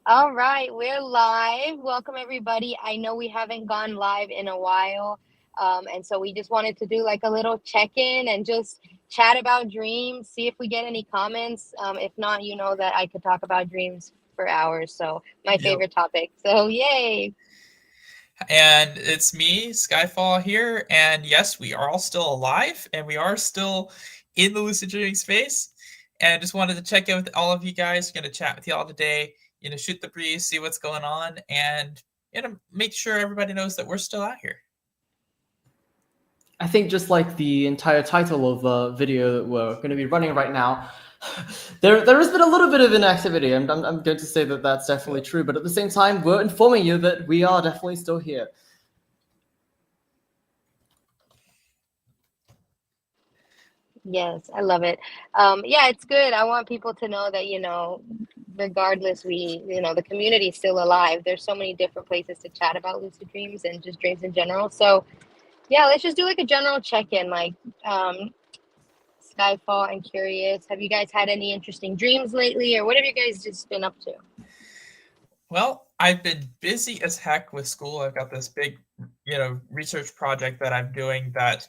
All right, we're live. Welcome, everybody. I know we haven't gone live in a while, and so we just wanted to do like a little check-in and just chat about dreams, see if we get any comments. If not, you know that I could talk about dreams for hours, so my Yep. favorite topic. So, yay. And it's me, Skyfall here. And yes, we are all still alive and we are still in the lucid dreaming space. And I just wanted to check in with all of you guys. Going to chat with you all today, shoot the breeze, see what's going on, and make sure everybody knows that we're still out here. I think just like the entire title of the video that we're going to be running right now, there has been a little bit of inactivity. I'm going to say that that's definitely true, but at the same time, we're informing you that we are definitely still here. Yes, I love it. Yeah, it's good. I want people to know that, regardless, the community is still alive. There's so many different places to chat about lucid dreams and just dreams in general. So, yeah, let's just do like a general check-in. Like, Skyfall, I'm curious. Have you guys had any interesting dreams lately, or what have you guys just been up to? Well, I've been busy as heck with school. I've got this big, research project that I'm doing that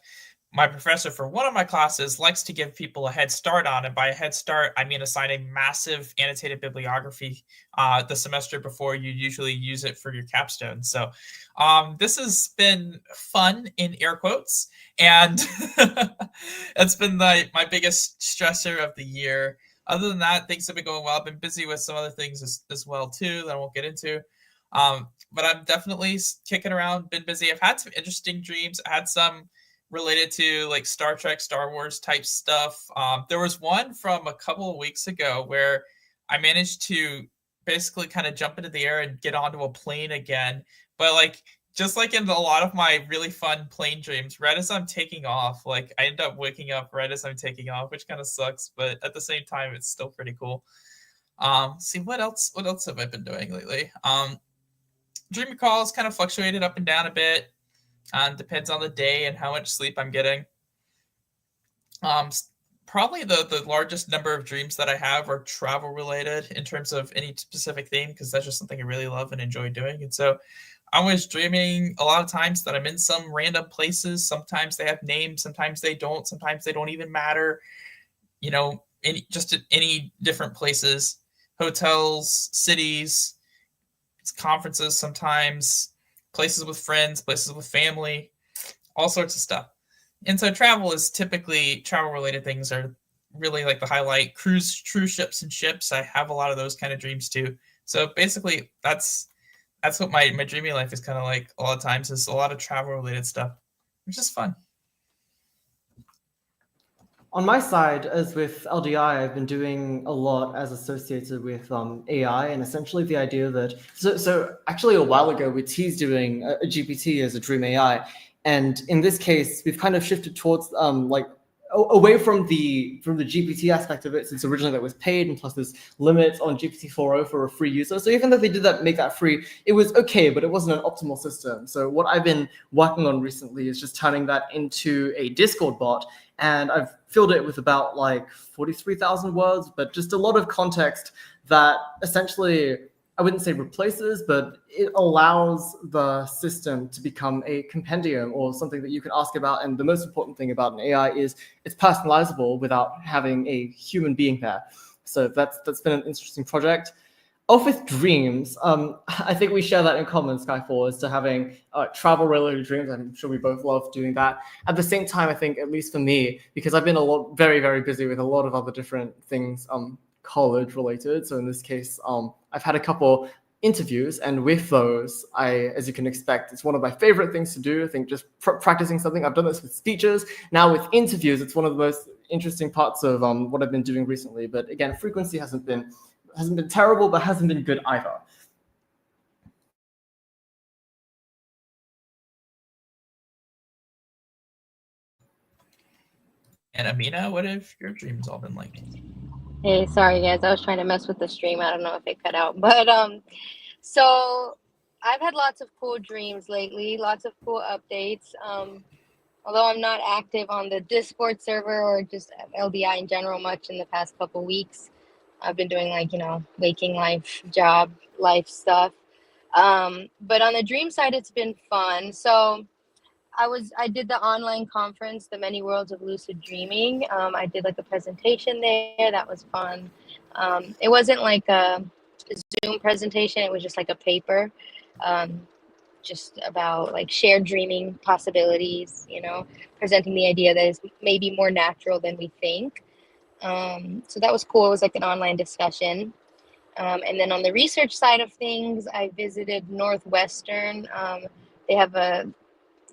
my professor for one of my classes likes to give people a head start on. And by a head start, I mean assigning massive annotated bibliography the semester before you usually use it for your capstone. So this has been fun in air quotes. And it's been my biggest stressor of the year. Other than that, things have been going well. I've been busy with some other things as well too that I won't get into. But I'm definitely kicking around, been busy. I've had some interesting dreams. I had some related to like Star Trek, Star Wars type stuff. There was one from a couple of weeks ago where I managed to basically kind of jump into the air and get onto a plane again. But like just like in a lot of my really fun plane dreams, right as I'm taking off, like I end up waking up right as I'm taking off, which kind of sucks, but at the same time, it's still pretty cool. See what else? What else have I been doing lately? Dream recalls kind of fluctuated up and down a bit. Depends on the day and how much sleep I'm getting. Um, Probably the largest number of dreams that I have are travel related in terms of any specific theme because that's just something I really love and enjoy doing. And so I was dreaming a lot of times that I'm in some random places. Sometimes they have names, sometimes they don't, sometimes they don't even matter. Just at any different places, hotels, cities, conferences, sometimes places with friends, places with family, all sorts of stuff. And so travel related things are really like the highlight. Cruise ships and ships. I have a lot of those kind of dreams too. So basically that's what my dreamy life is kind of like a lot of times is a lot of travel related stuff, which is fun. On my side, as with LDI, I've been doing a lot as associated with AI, and essentially the idea that so actually a while ago we teased doing a GPT as a dream AI, and in this case we've kind of shifted towards like away from the GPT aspect of it, since originally that was paid, and plus there's limits on GPT 4.0 for a free user. So even though they did make that free, it was okay, but it wasn't an optimal system. So what I've been working on recently is just turning that into a Discord bot, and I've filled it with about like 43,000 words, but just a lot of context that essentially, I wouldn't say replaces, but it allows the system to become a compendium or something that you can ask about. And the most important thing about an AI is it's personalizable without having a human being there. So that's been an interesting project. Off with dreams, I think we share that in common, Skyfall, as to having travel-related dreams. I'm sure we both love doing that. At the same time, I think, at least for me, because I've been very, very busy with a lot of other different things, college-related. So in this case, I've had a couple interviews, and with those, as you can expect, it's one of my favorite things to do. I think just practicing something. I've done this with speeches. Now with interviews, it's one of the most interesting parts of what I've been doing recently. But again, frequency hasn't been terrible, but hasn't been good either. And Amina, what have your dreams all been like? Hey, sorry guys, I was trying to mess with the stream. I don't know if it cut out, but so I've had lots of cool dreams lately, lots of cool updates. Although I'm not active on the Discord server or just LDI in general much in the past couple weeks, I've been doing like, waking life, job, life stuff. But on the dream side, it's been fun. So I did the online conference, The Many Worlds of Lucid Dreaming. I did like a presentation there. That was fun. It wasn't like a Zoom presentation. It was just like a paper, um, just about like shared dreaming possibilities, presenting the idea that is maybe more natural than we think. So that was cool. It was like an online discussion. And then on the research side of things, I visited Northwestern. They have a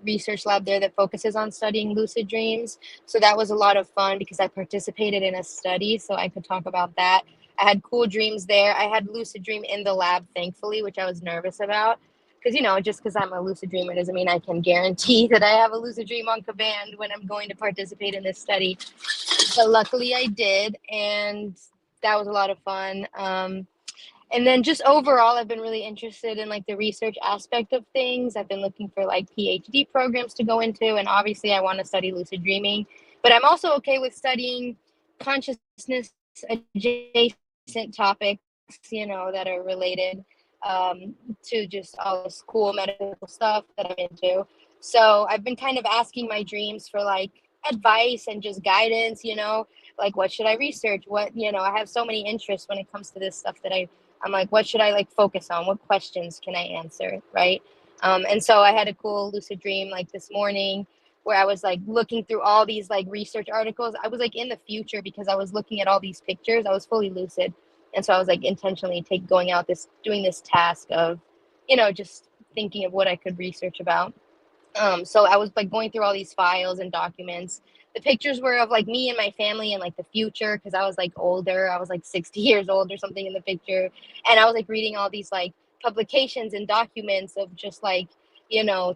research lab there that focuses on studying lucid dreams. So that was a lot of fun because I participated in a study, so I could talk about that. I had cool dreams there. I had lucid dream in the lab, thankfully, which I was nervous about. Because, just because I'm a lucid dreamer doesn't mean I can guarantee that I have a lucid dream on command when I'm going to participate in this study. But luckily I did, and that was a lot of fun. And then just overall, I've been really interested in like the research aspect of things. I've been looking for like PhD programs to go into, and obviously I want to study lucid dreaming, but I'm also okay with studying consciousness adjacent topics, that are related to just all this cool medical stuff that I'm into. So I've been kind of asking my dreams for like advice and just guidance, like what should I research? I have so many interests when it comes to this stuff that I'm like, what should I like focus on? What questions can I answer? Right. And so I had a cool lucid dream like this morning where I was like looking through all these like research articles. I was like in the future because I was looking at all these pictures. I was fully lucid. And so I was like intentionally going out doing this task of, just thinking of what I could research about. So I was like going through all these files and documents. The pictures were of like me and my family in like the future because I was like older. I was like 60 years old or something in the picture. And I was like reading all these like publications and documents of just like,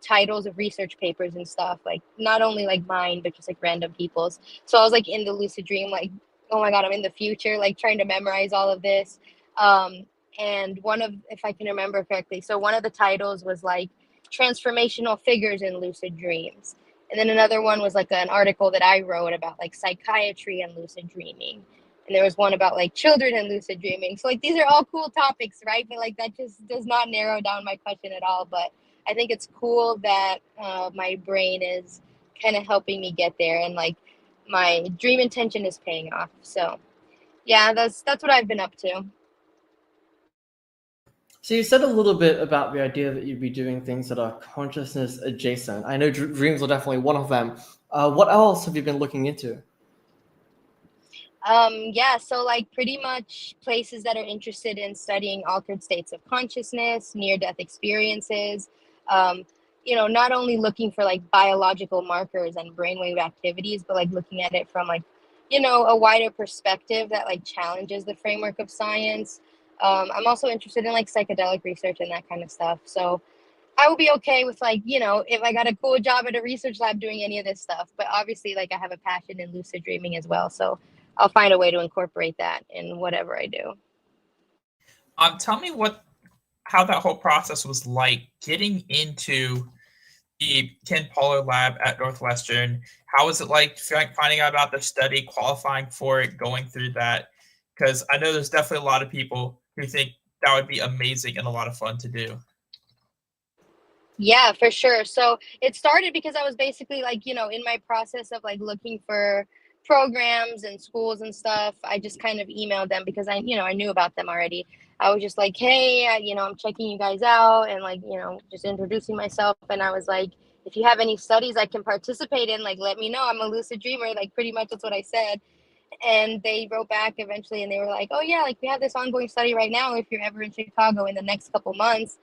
titles of research papers and stuff, like not only like mine, but just like random people's. So I was like in the lucid dream, like, oh my God, I'm in the future, like trying to memorize all of this. And if I can remember correctly, so one of the titles was like, transformational figures in lucid dreams. And then another one was like an article that I wrote about like psychiatry and lucid dreaming. And there was one about like children and lucid dreaming. So like these are all cool topics, right? But like that just does not narrow down my question at all. But I think it's cool that my brain is kind of helping me get there, and like my dream intention is paying off. So yeah, that's what I've been up to. So you said a little bit about the idea that you'd be doing things that are consciousness adjacent. I know dreams are definitely one of them. What else have you been looking into? Yeah, so like pretty much places that are interested in studying altered states of consciousness, near death experiences, um, not only looking for like biological markers and brainwave activities, but like looking at it from like, a wider perspective that like challenges the framework of science. I'm also interested in like psychedelic research and that kind of stuff. So I would be okay with like, if I got a cool job at a research lab doing any of this stuff. But obviously, like I have a passion in lucid dreaming as well. So I'll find a way to incorporate that in whatever I do. Tell me how that whole process was like getting into the Ken Pollard lab at Northwestern. How was it like finding out about the study, qualifying for it, going through that? Because I know there's definitely a lot of people who think that would be amazing and a lot of fun to do. Yeah, for sure. So it started because I was basically like, in my process of like looking for programs and schools and stuff, I just kind of emailed them because I knew about them already. I was just like, hey, I'm checking you guys out and like, just introducing myself. And I was like, if you have any studies I can participate in, like, let me know. I'm a lucid dreamer. Like, pretty much that's what I said. And they wrote back eventually and they were like, oh yeah, like we have this ongoing study right now if you're ever in Chicago in the next couple months.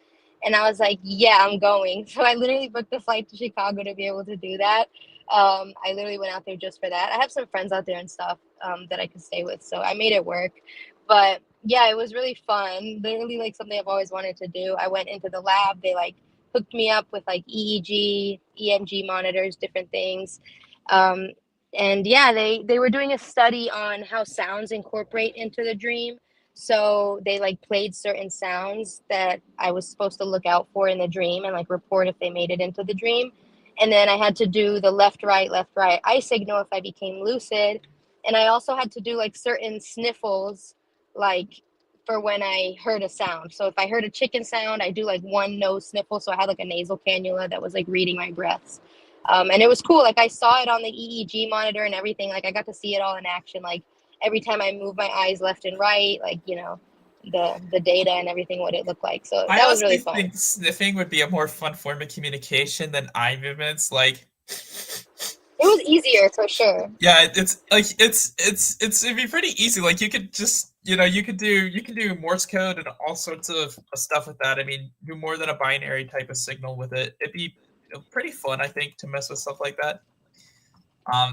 And I was like, yeah, I'm going. So I literally booked a flight to Chicago to be able to do that. I literally went out there just for that. I have some friends out there and stuff that I could stay with, so I made it work. But yeah, it was really fun, literally like something I've always wanted to do. I went into the lab. They like hooked me up with like EEG, EMG monitors, different things. um, and yeah, they were doing a study on how sounds incorporate into the dream. So they like played certain sounds that I was supposed to look out for in the dream and like report if they made it into the dream. And then I had to do the left right eye signal if I became lucid. And I also had to do like certain sniffles like for when I heard a sound. So if I heard a chicken sound, I do like one nose sniffle. So I had like a nasal cannula that was like reading my breaths. And it was cool. Like I saw it on the EEG monitor and everything. Like I got to see it all in action. Like every time I move my eyes left and right, like, you know, the data and everything, what it looked like. So I that was honestly really fun. think sniffing would be a more fun form of communication than eye movements. Like, It was easier for sure. yeah, it's like it'd be pretty easy. Like you could just you can do Morse code and all sorts of stuff with that. I mean, do more than a binary type of signal with it. It'd be pretty fun, I think, to mess with stuff like that.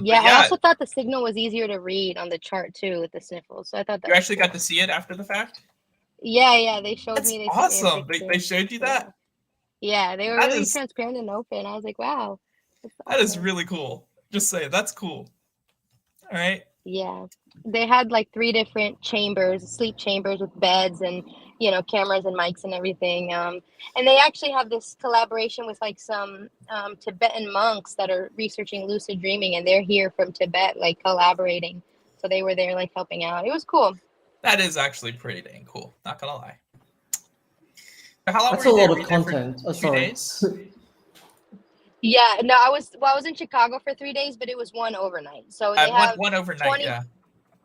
Yeah, But I yeah, also thought the signal was easier to read on the chart too with the sniffles. So I thought that you was actually got cool. to see it after the fact. Yeah, they showed That's me, they sent me a awesome. They picture. showed you Yeah. that. Yeah, they were That really is transparent and open. I was like, wow, that's that is awesome. really cool. Just say that's cool. All right. Yeah. They had like three different chambers, sleep chambers with beds and, you know, cameras and mics and everything. And they actually have this collaboration with like some Tibetan monks that are researching lucid dreaming, and they're here from Tibet, like collaborating. So they were there like helping out. It was cool. That is actually pretty dang cool. Not gonna lie. So how long were That's a you there? lot Were of you there for content. Oh, two sorry. days? Yeah, no, I was in Chicago for 3 days, but it was one overnight. So they One have one overnight. 20, Yeah.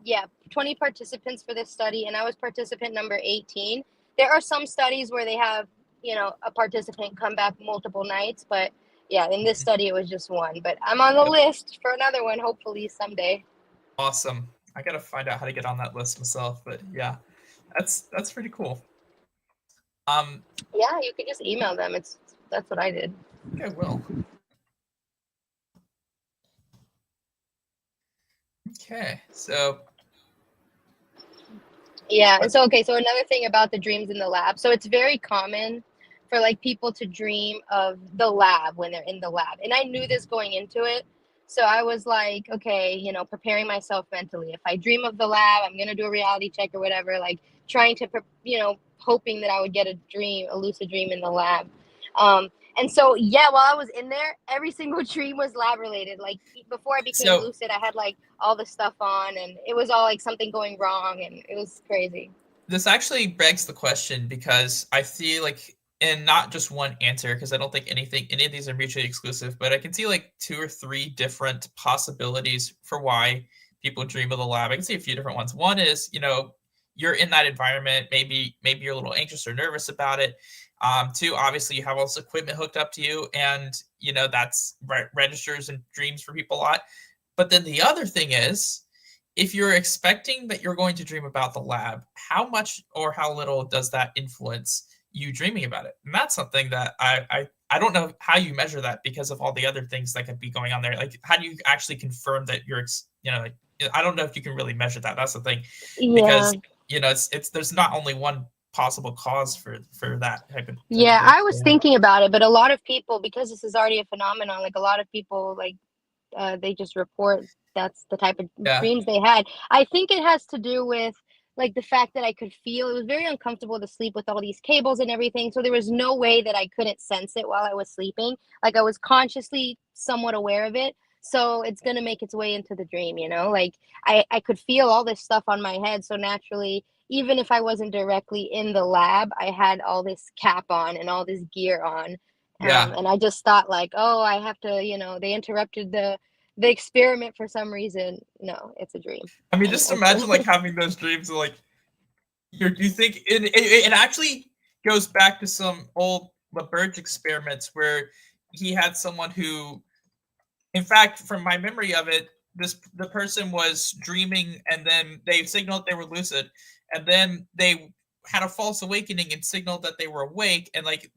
yeah, 20 participants for this study, and I was participant number 18. There are some studies where they have, you know, a participant come back multiple nights, but yeah, in this study it was just one. But I'm on the Yep. list for another one, hopefully someday. Awesome. I gotta find out how to get on that list myself, but yeah, that's pretty cool. Um, Yeah, you could just email them. It's That's what I did. okay, well, okay. So, Yeah, and but so okay, so another thing about the dreams in the lab. So it's very common for like people to dream of the lab when they're in the lab. And I knew this going into it. So I was like, okay, you know, preparing myself mentally. If I dream of the lab, I'm going to do a reality check or whatever, like trying to, you know, hoping that I would get a dream, a lucid dream in the lab. Um, and so, yeah, while I was in there, every single dream was lab related. Like before I became so lucid, I had like all the stuff on, and it was all like something going wrong, and it was crazy. this actually begs the question because I see like and not just one answer because I don't think any of these are mutually exclusive, but I can see like two or three different possibilities for why people dream of the lab. I can see a few different ones. One is, you're in that environment, maybe you're a little anxious or nervous about it. Two, obviously you have all this equipment hooked up to you, and that's registers and dreams for people a lot. But then the other thing is, if you're expecting that you're going to dream about the lab, how much or how little does that influence you dreaming about it? And that's something that I don't know how you measure that because of all the other things that could be going on there. Like, how do you actually confirm that like, I don't know if you can really measure that. That's the thing, Yeah. because it's there's not only one possible cause for that type of Yeah, thing. I was thinking about it, but a lot of people, because this is already a phenomenon, like a lot of people, like they just report that's the type of Yeah, dreams they had. I think it has to do with like the fact that I could feel it was very uncomfortable to sleep with all these cables and everything. So there was no way that I couldn't sense it while I was sleeping. Like I was consciously somewhat aware of it. So it's gonna make its way into the dream, you know? Like I could feel all this stuff on my head. So naturally, even if I wasn't directly in the lab, I had all this cap on and all this gear on. yeah. And I just thought like, oh, I have to, you know, they interrupted the experiment for some reason. No, it's a dream. I mean, And just it's imagine like having those dreams of, like, you think it actually goes back to some old LaBerge experiments where he had someone who, in fact, from my memory of it, the person was dreaming and then they signaled they were lucid, and then they had a false awakening and signaled that they were awake, and like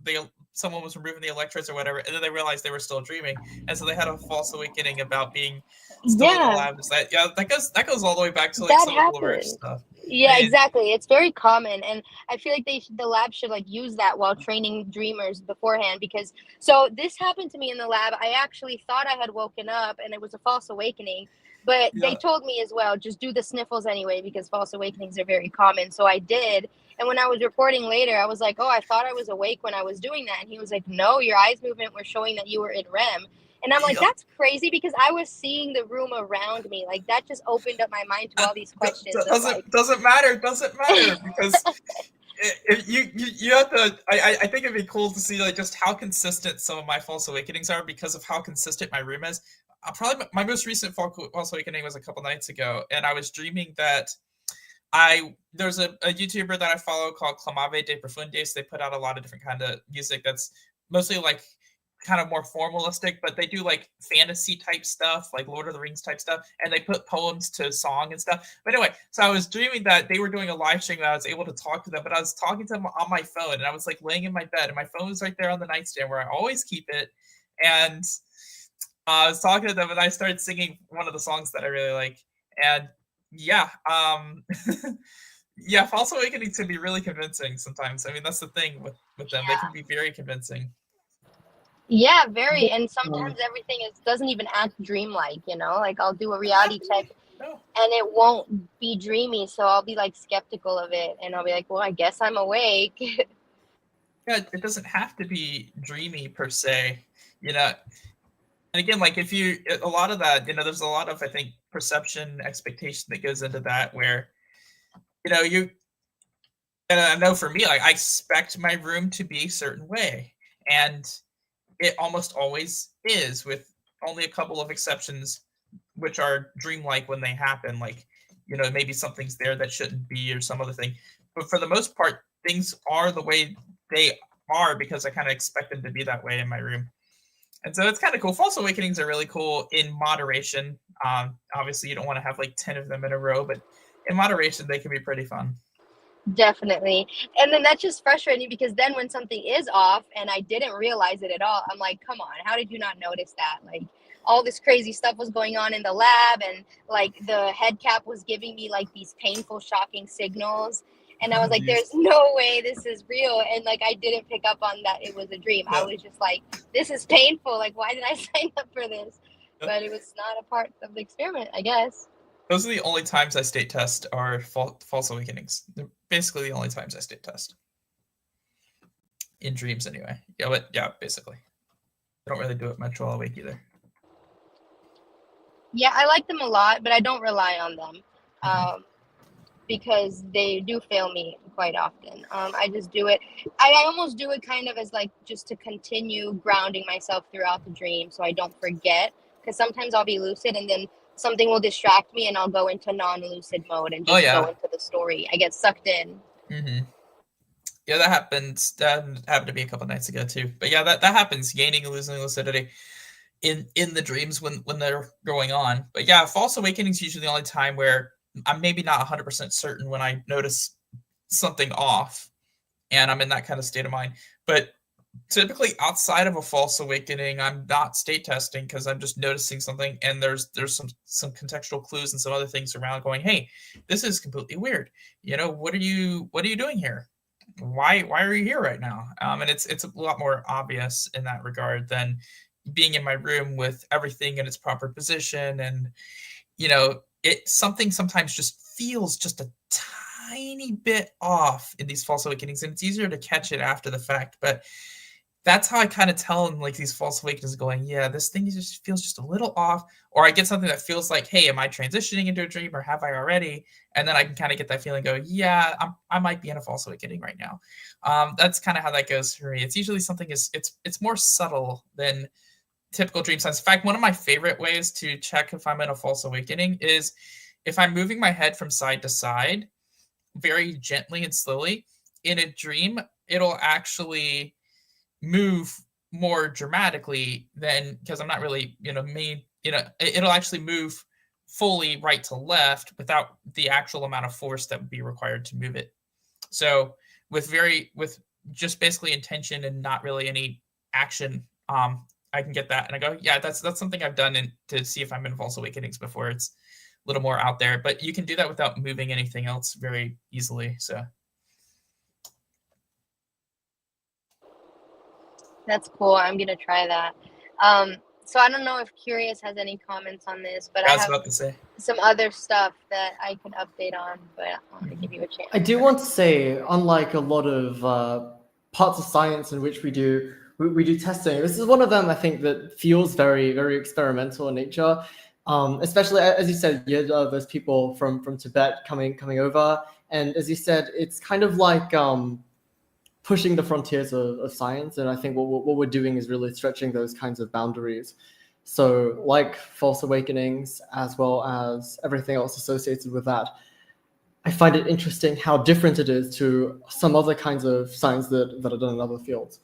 someone was removing the electrodes or whatever, and then they realized they were still dreaming, and so they had a false awakening about being still in the yeah, lab. Is that, yeah, that goes all the way back to like that some of the LaBerge happened. stuff. Yeah, And exactly. It's very common, and I feel like the lab should like use that while training dreamers beforehand. Because so this happened to me in the lab. I actually thought I had woken up, and it was a false awakening. But they yeah, told me as well, just do the sniffles anyway, because false awakenings are very common. So I did, and when I was reporting later, I was like, "Oh, I thought I was awake when I was doing that," and he was like, "No, your eyes movement were showing that you were in REM." And I'm like, Yeah. that's crazy because I was seeing the room around me. Like that just opened up my mind to all these questions of like, Doesn't matter because you have to. I think it'd be cool to see like just how consistent some of my false awakenings are because of how consistent my room is. Probably my most recent false awakening was a couple nights ago, and I was dreaming that there's a YouTuber that I follow called Clamave de Profundis. They put out a lot of different kind of music that's mostly like kind of more formalistic, but they do like fantasy type stuff, like Lord of the Rings type stuff, and they put poems to song and stuff. But anyway, so I was dreaming that they were doing a live stream and I was able to talk to them, but I was talking to them on my phone and I was like laying in my bed and my phone was right there on the nightstand where I always keep it. And I was talking to them and I started singing one of the songs that I really like. And yeah, yeah, false awakenings can be really convincing sometimes. I mean, that's the thing with them. They can be very convincing. yeah, very. And Um, sometimes everything doesn't even act dreamlike, you know? Like I'll do a reality check No. and it won't be dreamy, so I'll be like skeptical of it and I'll be like, well, I guess I'm awake. Yeah, it doesn't have to be dreamy per se, you know. And again, like if you a lot of that, there's a lot of I think perception expectation that goes into that where you and I know for me, like I expect my room to be a certain way, and it almost always is, with only a couple of exceptions, which are dreamlike when they happen. Like, maybe something's there that shouldn't be, or some other thing. But for the most part, things are the way they are because I kind of expect them to be that way in my room. And so it's kind of cool. False awakenings are really cool in moderation. Obviously, you don't want to have like 10 of them in a row, but in moderation, they can be pretty fun. Definitely. And then that's just frustrating because then when something is off and I didn't realize it at all, I'm like, come on, how did you not notice that? Like all this crazy stuff was going on in the lab and like the head cap was giving me like these painful, shocking signals. And I was Oh, like, geez. there's no way this is real. And like I didn't pick up on that it was a dream. I Yeah. was just like, this is painful. Like, why did I sign up for this? Yeah. But it was not a part of the experiment, I guess. Those are the only times I state test are false awakenings. They're basically the only times I state test. In dreams, anyway. Yeah, but yeah, basically. I don't really do it much while awake either. Yeah, I like them a lot, but I don't rely on them. Because they do fail me quite often. I just do it. I almost do it kind of as like just to continue grounding myself throughout the dream so I don't forget. Because sometimes I'll be lucid and then something will distract me and I'll go into non-lucid mode and just go into the story. I get sucked in. Mm-hmm. Yeah, that happens. That happened to me a couple nights ago too. But yeah, that happens. Gaining and losing lucidity in the dreams when they're going on. But yeah, false awakening is usually the only time where I'm maybe not 100% certain when I notice something off, and I'm in that kind of state of mind. But typically outside of a false awakening, I'm not state testing because I'm just noticing something, and there's some contextual clues and some other things around going, hey, this is completely weird. What are you doing here? Why are you here right now? And it's a lot more obvious in that regard than being in my room with everything in its proper position. And something sometimes just feels just a tiny bit off in these false awakenings, and it's easier to catch it after the fact. But that's how I kind of tell in like these false awakenings going, yeah, this thing just feels just a little off. Or I get something that feels like, hey, am I transitioning into a dream or have I already? And then I can kind of get that feeling, go, yeah, I might be in a false awakening right now. That's kind of how that goes for me. It's usually something it's more subtle than typical dream science. In fact, one of my favorite ways to check if I'm in a false awakening is if I'm moving my head from side to side very gently and slowly. In a dream, it'll actually move more dramatically than, because I'm not really, it'll actually move fully right to left without the actual amount of force that would be required to move it. So with just basically intention and not really any action, I can get that and I go, yeah, that's something I've done to see if I'm in false awakenings before. It's a little more out there, but you can do that without moving anything else very easily. So That's cool. I'm going to try that. So I don't know if Curious has any comments on this, but I I was have about to say. some other stuff that I can update on, but I want to give you a chance. I do want to say, unlike a lot of parts of science in which we do we do testing. This is one of them, I think, that feels very, very experimental in nature. Especially as you said, you had those people from Tibet coming over, and as you said, it's kind of like pushing the frontiers of science. And I think what we're doing is really stretching those kinds of boundaries. So, like False Awakenings, as well as everything else associated with that, I find it interesting how different it is to some other kinds of science that are done in other fields.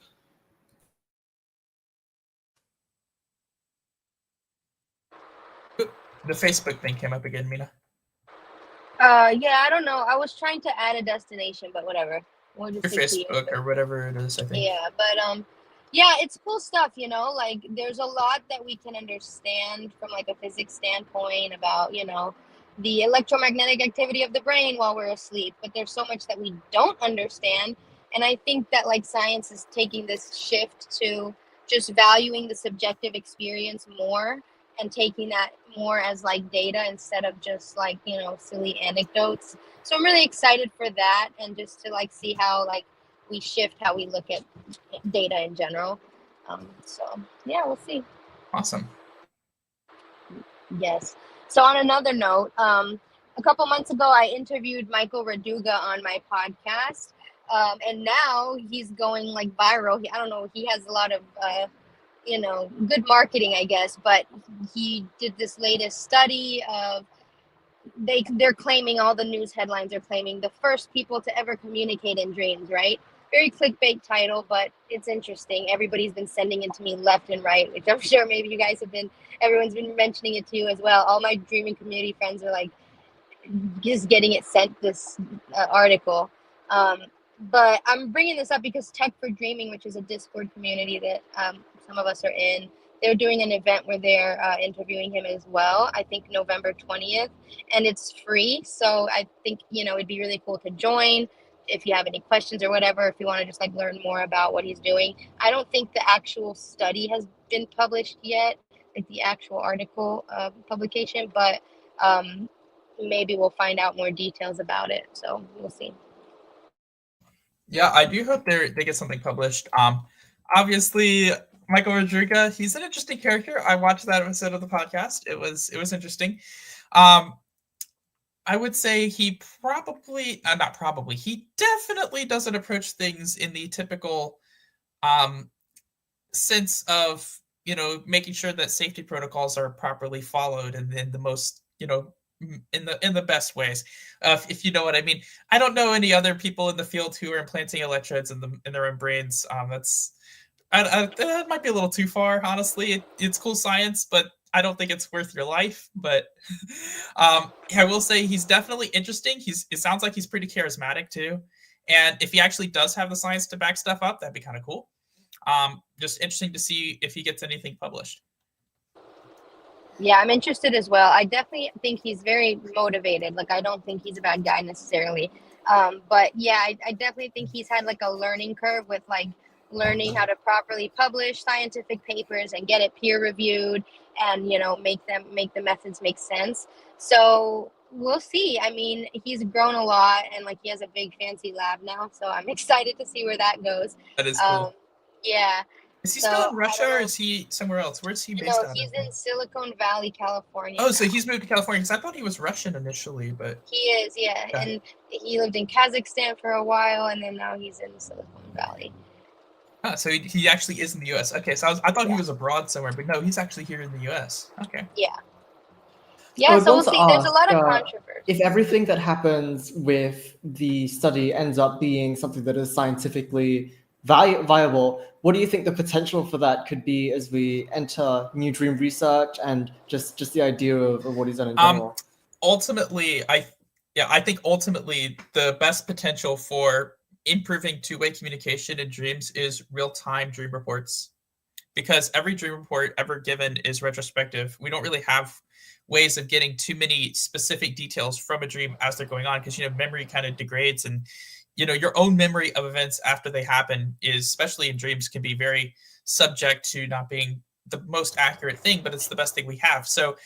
The Facebook thing came up again, Mina. Yeah, I don't know. I was trying to add a destination, but whatever. We'll just Your stick to you. Facebook or whatever it is, I think. Yeah, but yeah, it's cool stuff, you know, like there's a lot that we can understand from like a physics standpoint about, you know, the electromagnetic activity of the brain while we're asleep, but there's so much that we don't understand. And I think that like science is taking this shift to just valuing the subjective experience more and taking that more as like data instead of just like, you know, silly anecdotes. So I'm really excited for that and just to like see how like we shift how we look at data in general. So yeah, we'll see. Awesome. Yes. So on another note, a couple months ago, I interviewed Michael Raduga on my podcast, and now he's going like viral. I don't know. He has a lot of you know, good marketing, I guess. But he did this latest study of they're claiming all the news headlines are claiming the first people to ever communicate in dreams, right? Very clickbait title, but it's interesting. Everybody's been sending it to me left and right, which I'm sure maybe you guys have been. Everyone's been mentioning it to you as well. All my dreaming community friends are like just getting it sent this article. But I'm bringing this up because Tech for Dreaming, which is a Discord community that some of us are in, they're doing an event where they're interviewing him as well. I think November 20th, and it's free. So I think, you know, it'd be really cool to join if you have any questions or whatever, if you want to just like learn more about what he's doing. I don't think the actual study has been published yet, like the actual article publication, but maybe we'll find out more details about it. So we'll see. Yeah, I do hope they get something published. Obviously, Michael Rodriguez, he's an interesting character. I watched that episode of the podcast. It was interesting. I would say he probably, not probably, he definitely doesn't approach things in the typical sense of, you know, making sure that safety protocols are properly followed and in the most, you know, in the best ways, if you know what I mean. I don't know any other people in the field who are implanting electrodes in their own brains. That might be a little too far, honestly. It's cool science, but I don't think it's worth your life. But I will say he's definitely interesting. It sounds like he's pretty charismatic too. And if he actually does have the science to back stuff up, that'd be kind of cool. Just interesting to see if he gets anything published. Yeah, I'm interested as well. I definitely think he's very motivated. Like, I don't think he's a bad guy necessarily. But yeah, I definitely think he's had like a learning curve with like learning how to properly publish scientific papers and get it peer reviewed and, you know, make the methods make sense. So we'll see. I mean, he's grown a lot and like he has a big fancy lab now. So I'm excited to see where that goes. That is cool. Yeah. Is he still in Russia or is he somewhere else? Where's he based out of? He's in Silicon Valley, California. Oh, so he's moved to California because I thought he was Russian initially, but he is, yeah. And he lived in Kazakhstan for a while, and then now he's in Silicon Valley. So he actually is in the U.S. Okay, so I thought he was abroad somewhere, but no, he's actually here in the U.S. Okay. Yeah. Yeah, so we'll see. There's a lot of controversy. If everything that happens with the study ends up being something that is scientifically viable, what do you think the potential for that could be as we enter new dream research and just the idea of what he's done in general? Ultimately, I think ultimately the best potential for improving two-way communication in dreams is real-time dream reports, because every dream report ever given is retrospective. We don't really have ways of getting too many specific details from a dream as they're going on, because, you know, memory kind of degrades, and, you know, your own memory of events after they happen is, especially in dreams, can be very subject to not being the most accurate thing, but it's the best thing we have. So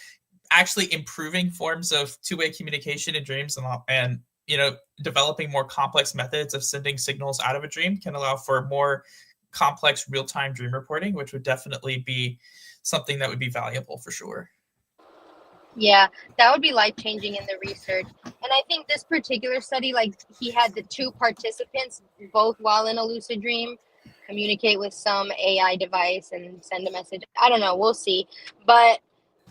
actually improving forms of two-way communication in dreams and you know, developing more complex methods of sending signals out of a dream can allow for more complex real-time dream reporting, which would definitely be something that would be valuable for sure. Yeah, that would be life changing in the research. And I think this particular study, like he had the two participants both while in a lucid dream communicate with some AI device and send a message. I don't know, we'll see. But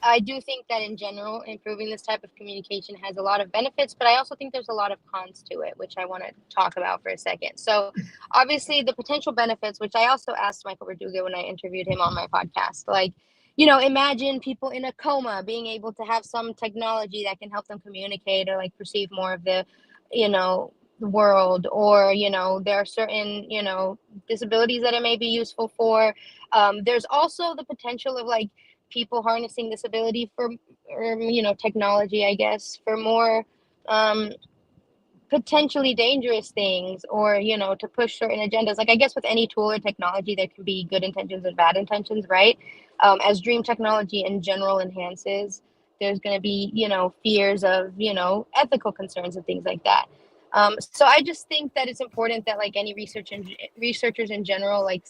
I do think that in general, improving this type of communication has a lot of benefits, but I also think there's a lot of cons to it, which I want to talk about for a second. So, obviously, the potential benefits, which I also asked Michael Verduga when I interviewed him on my podcast, like, imagine people in a coma being able to have some technology that can help them communicate or like perceive more of the world, or there are certain disabilities that it may be useful for. There's also the potential of like people harnessing this ability for, or, technology, I guess, for more potentially dangerous things, or to push certain agendas. Like, I guess with any tool or technology there can be good intentions and bad intentions, right? As dream technology in general enhances, there's going to be fears of ethical concerns and things like that. So I just think that it's important that like any researchers in general, like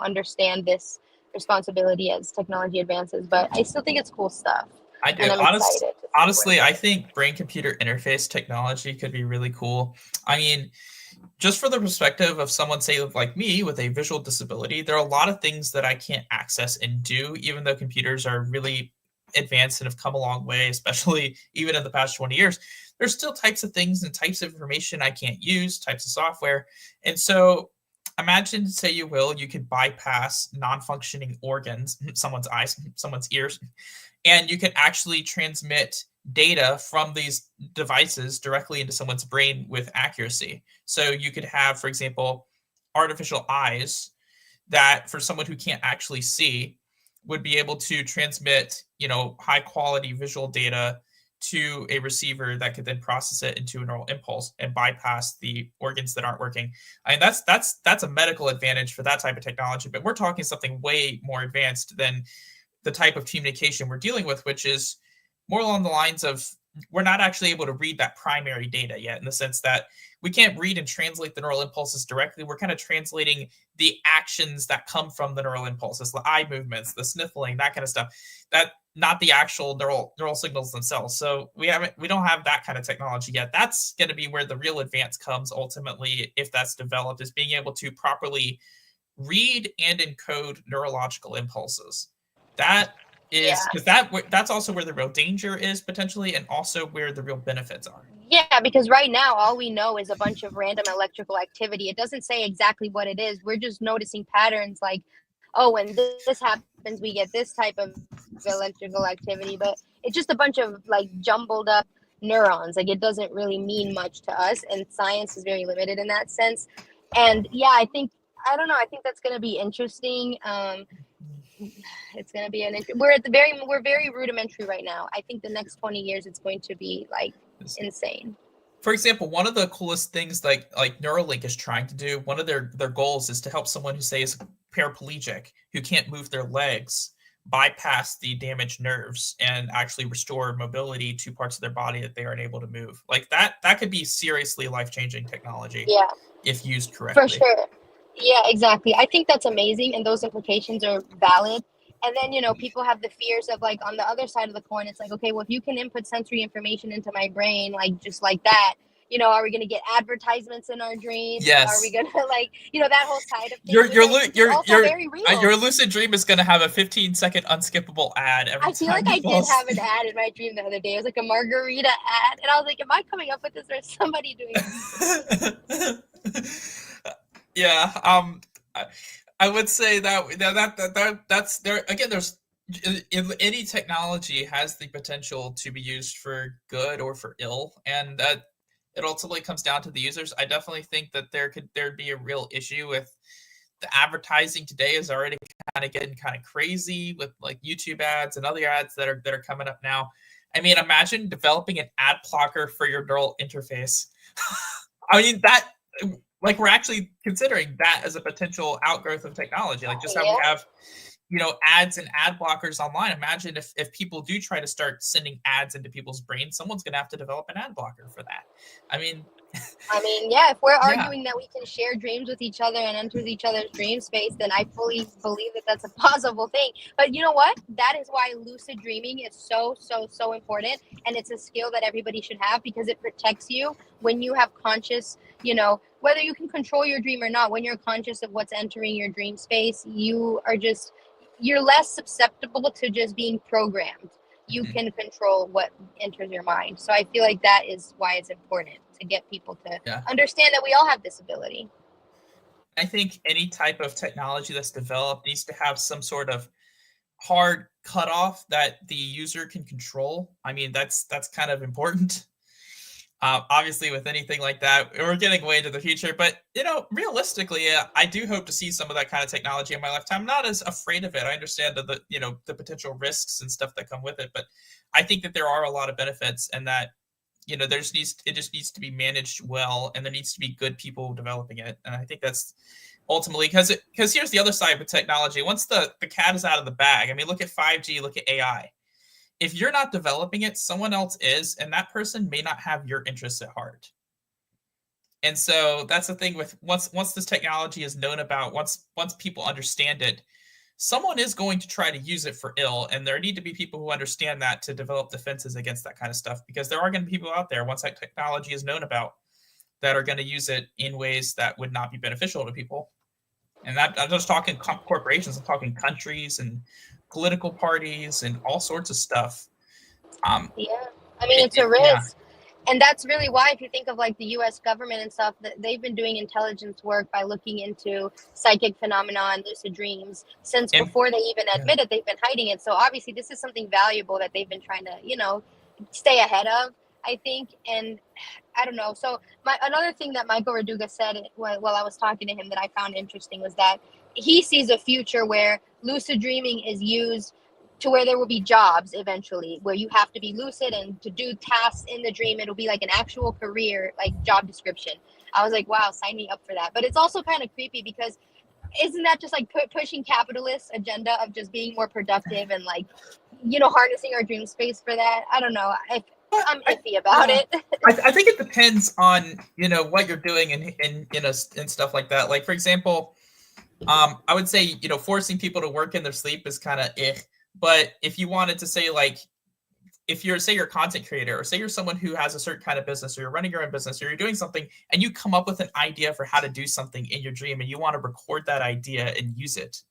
understand this responsibility as technology advances. But I still think it's cool stuff. I do. And I'm excited to see Honestly, I think brain-computer interface technology could be really cool. I mean, just for the perspective of someone, say, like me with a visual disability, there are a lot of things that I can't access and do, even though computers are really advanced and have come a long way, especially even in the past 20 years. There's still types of things and types of information I can't use, types of software. And so imagine, say you will, you could bypass non-functioning organs, someone's eyes, someone's ears, and you can actually transmit data from these devices directly into someone's brain with accuracy. So you could have, for example, artificial eyes that for someone who can't actually see would be able to transmit, high quality visual data to a receiver that could then process it into a neural impulse and bypass the organs that aren't working. I mean, that's a medical advantage for that type of technology, but we're talking something way more advanced than the type of communication we're dealing with, which is more along the lines of we're not actually able to read that primary data yet, in the sense that we can't read and translate the neural impulses directly. We're kind of translating the actions that come from the neural impulses, the eye movements, the sniffling, that kind of stuff, that not the actual neural signals themselves. So we don't have that kind of technology yet. That's going to be where the real advance comes ultimately, if that's developed, is being able to properly read and encode neurological impulses. That is because that's also where the real danger is potentially, and also where the real benefits are. Yeah, because right now all we know is a bunch of random electrical activity. It doesn't say exactly what it is. We're just noticing patterns like, oh, when this happens, we get this type of electrical activity. But it's just a bunch of like jumbled up neurons. Like, it doesn't really mean much to us, and science is very limited in that sense. And yeah, I think that's going to be interesting. It's going to be we're very rudimentary right now. I think the next 20 years it's going to be like insane. For example, one of the coolest things like Neuralink is trying to do, one of their goals is to help someone who, say, is paraplegic, who can't move their legs, bypass the damaged nerves and actually restore mobility to parts of their body that they aren't able to move. Like that could be seriously life-changing technology. Yeah, if used correctly. For sure. Yeah, exactly. I think that's amazing, and those implications are valid. And then, people have the fears of like on the other side of the coin, it's like, okay, well, if you can input sensory information into my brain, like just like that, are we going to get advertisements in our dreams? Yes. Are we going to like, that whole side of things? Your lucid dream is going to have a 15-second unskippable ad every time. I feel like I did have an ad in my dream the other day. It was like a margarita ad, and I was like, am I coming up with this, or is somebody doing this? Yeah, I would say that's there again. There's any technology has the potential to be used for good or for ill, and that it ultimately comes down to the users. I definitely think that there'd be a real issue with the advertising today is already kind of getting kind of crazy with like YouTube ads and other ads that are coming up now. I mean, imagine developing an ad blocker for your neural interface. I mean that. Like, we're actually considering that as a potential outgrowth of technology. Like, just how we have, ads and ad blockers online. Imagine if people do try to start sending ads into people's brains, someone's going to have to develop an ad blocker for that. I mean, I mean, yeah, if we're Yeah. arguing that we can share dreams with each other and enter each other's dream space, then I fully believe that that's a possible thing. But you know what? That is why lucid dreaming is so, so, so important. And it's a skill that everybody should have because it protects you when you have conscious, whether you can control your dream or not, when you're conscious of what's entering your dream space, you're less susceptible to just being programmed. You Mhm. can control what enters your mind. So I feel like that is why it's important to get people to Yeah. understand that we all have this ability. I think any type of technology that's developed needs to have some sort of hard cutoff that the user can control. I mean, that's kind of important. Obviously, with anything like that, we're getting way into the future. But realistically, I do hope to see some of that kind of technology in my lifetime. I'm not as afraid of it. I understand the potential risks and stuff that come with it, but I think that there are a lot of benefits, and that it just needs to be managed well, and there needs to be good people developing it. And I think that's ultimately because here's the other side of technology. Once the cat is out of the bag, I mean, look at 5G, look at AI. If you're not developing it, someone else is, and that person may not have your interests at heart. And so that's the thing with once this technology is known about, once people understand it, someone is going to try to use it for ill, and there need to be people who understand that to develop defenses against that kind of stuff, because there are going to be people out there, once that technology is known about, that are going to use it in ways that would not be beneficial to people. And that, I'm just talking corporations, I'm talking countries and political parties and all sorts of stuff. Yeah. I mean, it's a Yeah. risk. And that's really why, if you think of like the US government and stuff, that they've been doing intelligence work by looking into psychic phenomena and lucid dreams since And before they even yeah. admit it. They've been hiding it. So obviously, this is something valuable that they've been trying to, stay ahead of, I think. And I don't know. So another thing that Michael Raduga said while I was talking to him that I found interesting was that he sees a future where lucid dreaming is used to where there will be jobs eventually where you have to be lucid and to do tasks in the dream. It'll be like an actual career, like job description. I was like, wow, sign me up for that. But it's also kind of creepy because isn't that just like pushing capitalist agenda of just being more productive and like, harnessing our dream space for that? I don't know. I'm iffy about Yeah. it. I think it depends on what you're doing and stuff like that. Like, for example, I would say forcing people to work in their sleep is kind of but if you wanted to say, like, if you're, say, you're a content creator, or say you're someone who has a certain kind of business, or you're running your own business, or you're doing something, and you come up with an idea for how to do something in your dream, and you want to record that idea and use it,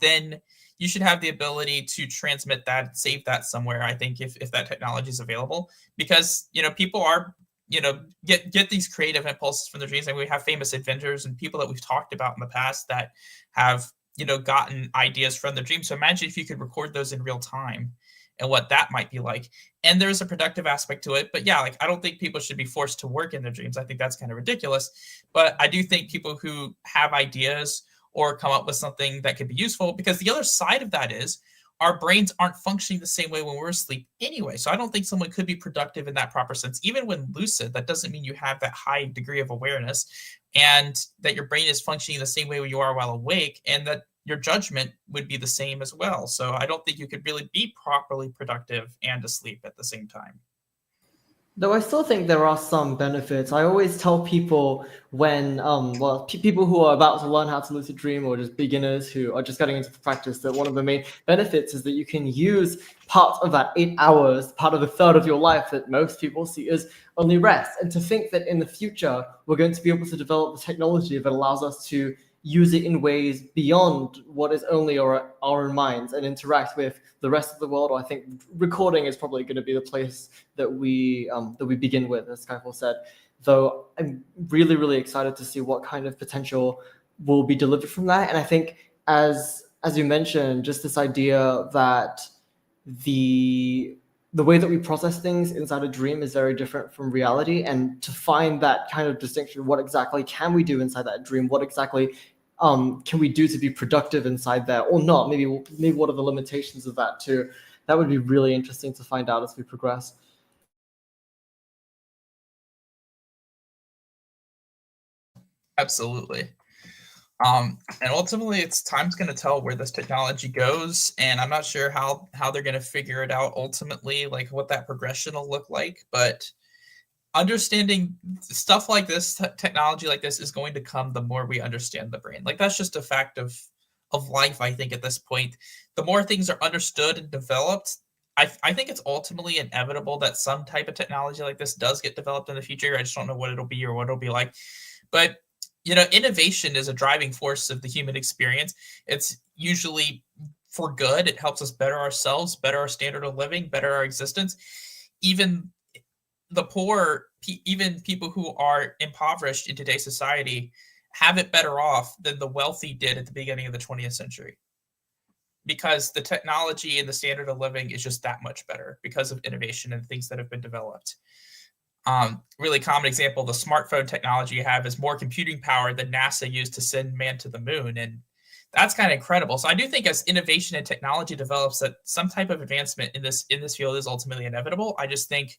then you should have the ability to transmit that, save that somewhere. I think if that technology is available, because people are get these creative impulses from their dreams, and we have famous inventors and people that we've talked about in the past that have gotten ideas from their dreams. So imagine if you could record those in real time, and what that might be like. And there's a productive aspect to it. But yeah, like, I don't think people should be forced to work in their dreams. I think that's kind of ridiculous. But I do think people who have ideas or come up with something that could be useful, because the other side of that is our brains aren't functioning the same way when we're asleep anyway. So I don't think someone could be productive in that proper sense. Even when lucid, that doesn't mean you have that high degree of awareness and that your brain is functioning the same way you are while awake, and that your judgment would be the same as well. So I don't think you could really be properly productive and asleep at the same time. Though I still think there are some benefits. I always tell people when, people who are about to learn how to lucid dream, or just beginners who are just getting into the practice, that one of the main benefits is that you can use part of that 8 hours, part of the third of your life that most people see as only rest. And to think that in the future, we're going to be able to develop the technology that allows us to use it in ways beyond what is only our own minds and interact with the rest of the world. I think recording is probably going to be the place that we begin with, as Skyfall said. Though I'm really, really excited to see what kind of potential will be delivered from that. And I think, as you mentioned, just this idea that the way that we process things inside a dream is very different from reality, and to find that kind of distinction, what exactly can we do inside that dream, what exactly can we do to be productive inside there, or not, maybe what are the limitations of that too. That would be really interesting to find out as we progress. Absolutely. And ultimately, it's time's going to tell where this technology goes, and I'm not sure how they're going to figure it out ultimately, like what that progression will look like. But understanding stuff like this, technology like this is going to come the more we understand the brain. Like that's just a fact of life, I think, at this point. The more things are understood and developed, I think it's ultimately inevitable that some type of technology like this does get developed in the future. I just don't know what it'll be or what it'll be like. But innovation is a driving force of the human experience. It's usually for good. It helps us better ourselves, better our standard of living, better our existence. Even the poor, even people who are impoverished in today's society, have it better off than the wealthy did at the beginning of the 20th century, because the technology and the standard of living is just that much better because of innovation and things that have been developed. Really common example, the smartphone technology you have is more computing power than NASA used to send man to the moon. And that's kind of incredible. So I do think as innovation and technology develops, that some type of advancement in this field is ultimately inevitable. I just think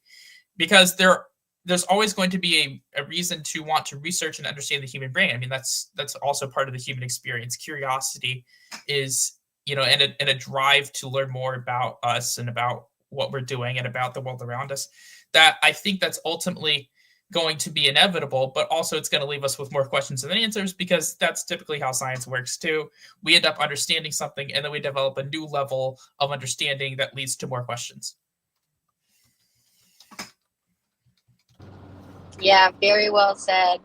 because there's always going to be a reason to want to research and understand the human brain. I mean, that's also part of the human experience. Curiosity is, and a drive to learn more about us and about what we're doing and about the world around us. That I think that's ultimately going to be inevitable, but also it's going to leave us with more questions than answers, because that's typically how science works too. We end up understanding something and then we develop a new level of understanding that leads to more questions. Yeah, very well said.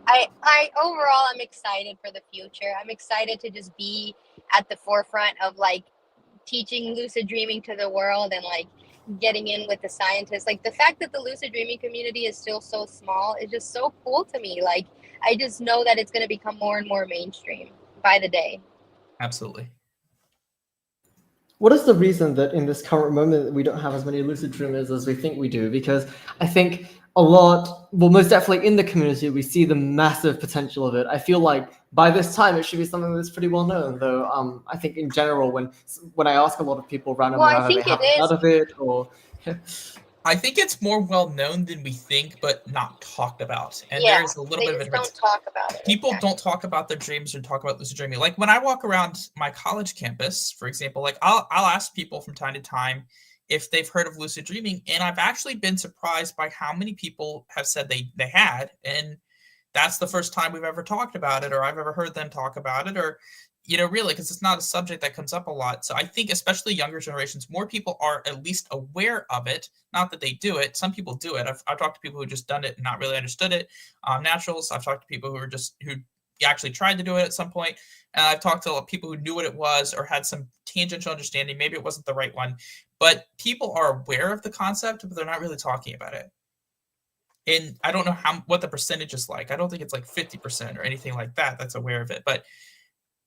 I overall I'm excited for the future. I'm excited to just be at the forefront of like teaching lucid dreaming to the world and like getting in with the scientists. Like the fact that the lucid dreaming community is still so small is just so cool to me. Like I just know that it's going to become more and more mainstream by the day. Absolutely. What is the reason that in this current moment we don't have as many lucid dreamers as we think we do? Because I think most definitely in the community, we see the massive potential of it. I feel like by this time it should be something that's pretty well known, though. I think in general, when I ask a lot of people randomly Well, I whether they think it haven't is. heard of it or I think it's more well known than we think, but not talked about. And Yeah, there's a little they bit of a just don't difference. talk about it. People Exactly. don't talk about their dreams or talk about lucid dreaming. Like when I walk around my college campus, for example, like I'll ask people from time to time if they've heard of lucid dreaming, and I've actually been surprised by how many people have said they had, and that's the first time we've ever talked about it, or I've ever heard them talk about it, or really, because it's not a subject that comes up a lot. So I think especially younger generations, more people are at least aware of it. Not that they do it. Some people do it. I've talked to people who just done it and not really understood it. Naturals. I've talked to people who actually tried to do it at some point, and I've talked to people who knew what it was or had some tangential understanding. Maybe it wasn't the right one, but people are aware of the concept, but they're not really talking about it. And I don't know what the percentage is like. I don't think it's like 50% or anything like that that's aware of it, but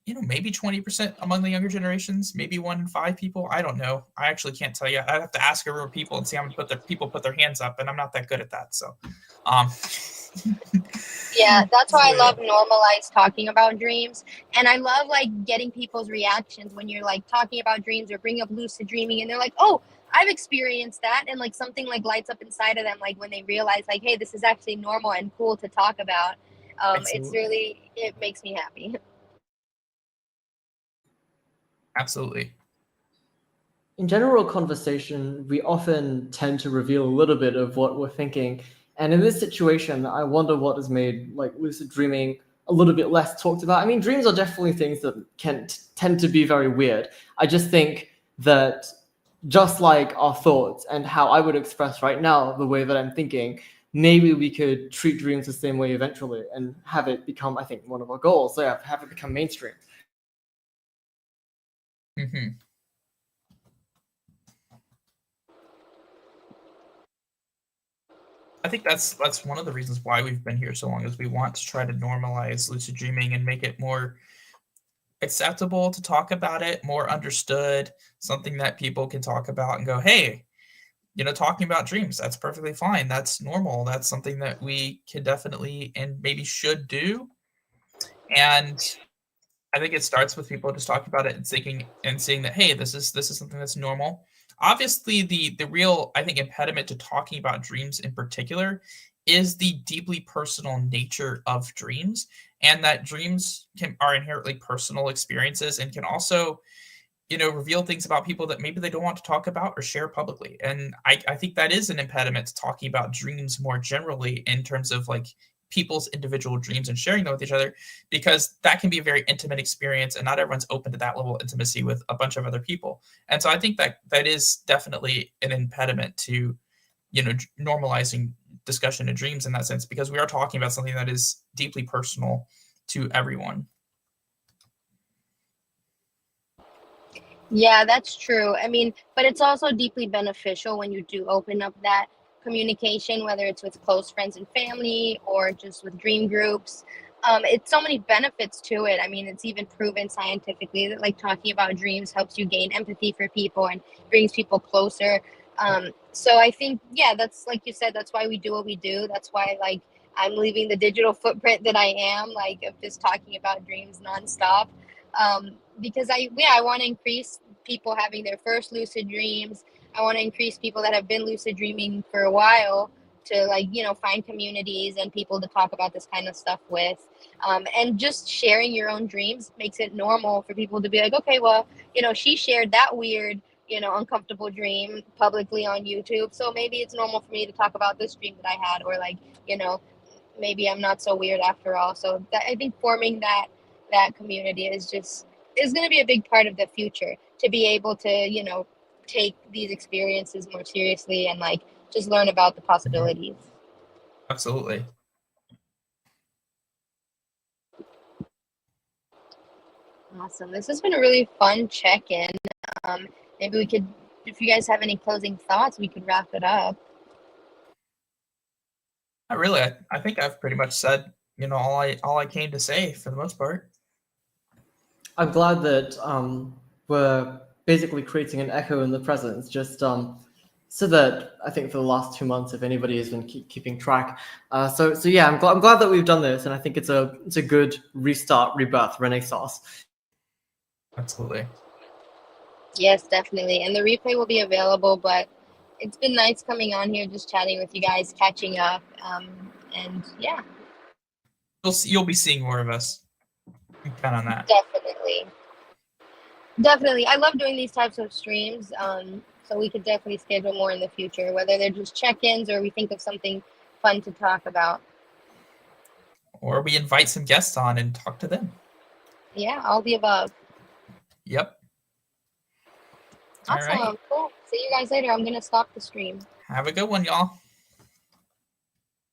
maybe 20% among the younger generations, maybe 1 in 5 people. I don't know. I actually can't tell you. I'd have to ask a room of people and see how many people put their hands up, and I'm not that good at that. So, Yeah, that's why I so, love normalized talking about dreams. And I love like getting people's reactions when you're like talking about dreams or bring up lucid dreaming and they're like, "Oh, I've experienced that." And like something like lights up inside of them like when they realize like, "Hey, this is actually normal and cool to talk about." It makes me happy. absolutely. in general conversation, we often tend to reveal a little bit of what we're thinking. And in this situation, I wonder what has made like lucid dreaming a little bit less talked about. I mean, dreams are definitely things that can tend to be very weird. I just think that just like our thoughts and how I would express right now the way that I'm thinking, maybe we could treat dreams the same way eventually and have it become, I think, one of our goals. So yeah, have it become mainstream. Mm-hmm. I think that's one of the reasons why we've been here so long, is we want to try to normalize lucid dreaming and make it more acceptable to talk about it, more understood, something that people can talk about and go, hey, talking about dreams, that's perfectly fine. That's normal. That's something that we can definitely and maybe should do. And I think it starts with people just talking about it and thinking and seeing that, hey, this is something that's normal. Obviously, the real, I think, impediment to talking about dreams in particular is the deeply personal nature of dreams, and that dreams are inherently personal experiences and can also reveal things about people that maybe they don't want to talk about or share publicly. And I think that is an impediment to talking about dreams more generally in terms of like people's individual dreams and sharing them with each other, because that can be a very intimate experience and not everyone's open to that level of intimacy with a bunch of other people. And so I think that is definitely an impediment to, normalizing discussion of dreams in that sense, because we are talking about something that is deeply personal to everyone. Yeah, that's true. I mean, but it's also deeply beneficial when you do open up that communication, whether it's with close friends and family or just with dream groups. It's so many benefits to it. I mean, it's even proven scientifically that like talking about dreams helps you gain empathy for people and brings people closer. So I think, yeah, that's like you said, that's why we do what we do. That's why like I'm leaving the digital footprint that I am, like of just talking about dreams nonstop. Because I want to increase people having their first lucid dreams. I want to increase people that have been lucid dreaming for a while to like, find communities and people to talk about this kind of stuff with. And just sharing your own dreams makes it normal for people to be like, okay, well, she shared that weird, uncomfortable dream publicly on YouTube. So maybe it's normal for me to talk about this dream that I had, or like, you know, maybe I'm not so weird after all. So I think forming that community is going to be a big part of the future, to be able to take these experiences more seriously and like just learn about the possibilities. Absolutely. Awesome. This has been a really fun check-in. Maybe we could, if you guys have any closing thoughts, we could wrap it up. I think I've pretty much said all I came to say for the most part. I'm glad that we're basically creating an echo in the present, just so that I think for the last 2 months, if anybody has been keeping track. So yeah, I'm glad that we've done this, and I think it's a good restart, rebirth, renaissance. Absolutely. Yes, definitely. And the replay will be available, but it's been nice coming on here, just chatting with you guys, catching up. And yeah, You'll be seeing more of us. Count on that. Definitely. I love doing these types of streams. So we could definitely schedule more in the future, whether they're just check-ins or we think of something fun to talk about. Or we invite some guests on and talk to them. Yeah, all the above. Yep. Awesome. All right. Cool. See you guys later. I'm going to stop the stream. Have a good one, y'all.